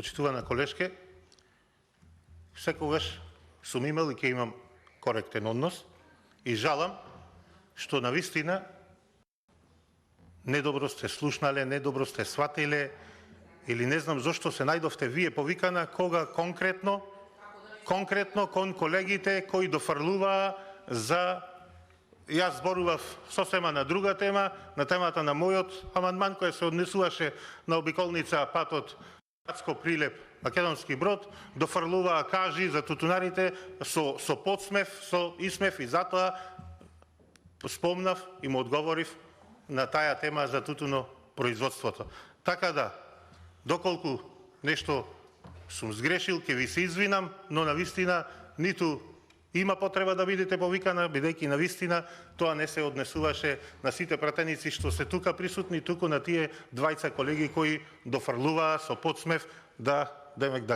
почитувана колешке, секогаш сум имал и ќе имам коректен однос и жалам што навистина недобро сте слушнале, недобро сте сватиле или не знам зошто се најдовте вие повикана кога конкретно кон колегите кои дофрлуваа за. Јас зборував сосема на друга тема, на темата на мојот амандман кој се однесуваше на обиколница патот Градско Прилеп Македонски Брод, дофрлуваа кажи за тутунарите со подсмев, со исмев и затоа спомнав и му одговорив на таа тема за тутуно производството. Така да, доколку нешто сум сгрешил, ќе ви се извинам, но навистина ниту има потреба да бидете повикана, бидејќи навистина тоа не се однесуваше на сите пратеници што се тука присутни, туку на тие двајца колеги кои дофрлуваа со подсмев да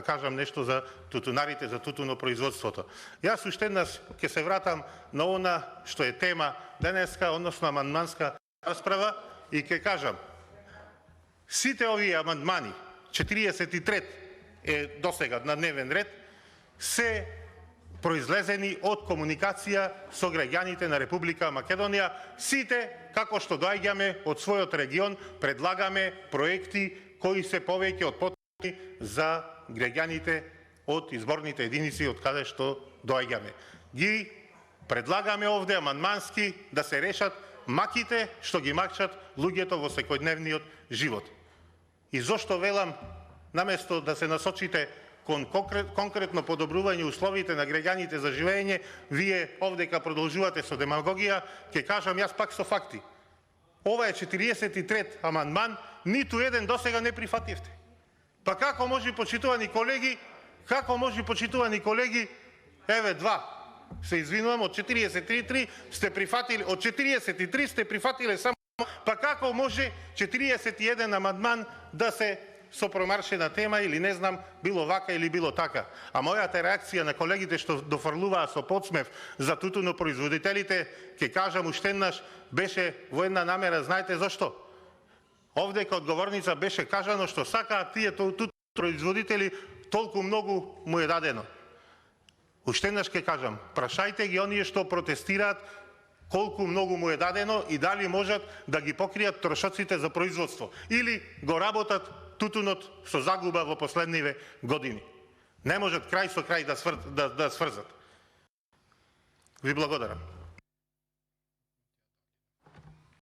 кажам нешто за тутунарите, за тутуно производството. Јас уште еднаш ќе се вратам на она што е тема денеска, односно амандманска расправа и ќе кажам сите овие амандмани, 43 е досега на дневен ред, се произлезени од комуникација со граѓаните на Република Македонија. Сите, како што доаѓаме од својот регион, предлагаме проекти кои се повеќе од потребни за граѓаните од изборните единици од каде што доаѓаме. Ги предлагаме овде амандмански да се решат маките што ги макчат луѓето во секојдневниот живот. И зошто велам, наместо да се насочите кон конкретно подобрување условите на граѓаните за живење, вие овдека продолжувате со демагогија, ќе кажам јас пак со факти. Ова е 43 амандман, ниту еден досега не прифативте. Па како може, почитувани колеги, еве два, се извинувам, од 43 сте прифатили, од 43 сте прифатиле само, па како може 41 амандман да се со промаршена тема или не знам, било вака или било така. А мојата реакција на колегите што дофрлуваа со подсмев за тутуно производителите, ќе кажам уште еднаш, беше во една намера, знаете зошто? Овде кај одговорница беше кажано што сакаат тие тутуно производители, толку многу му е дадено. Уште еднаш ќе кажам, прашајте ги оние што протестираат колку многу му е дадено и дали можат да ги покријат трошоците за производство или го работат тутунот со загуба во последниве години. Не можат крај со крај да сврзат. Ви благодарам.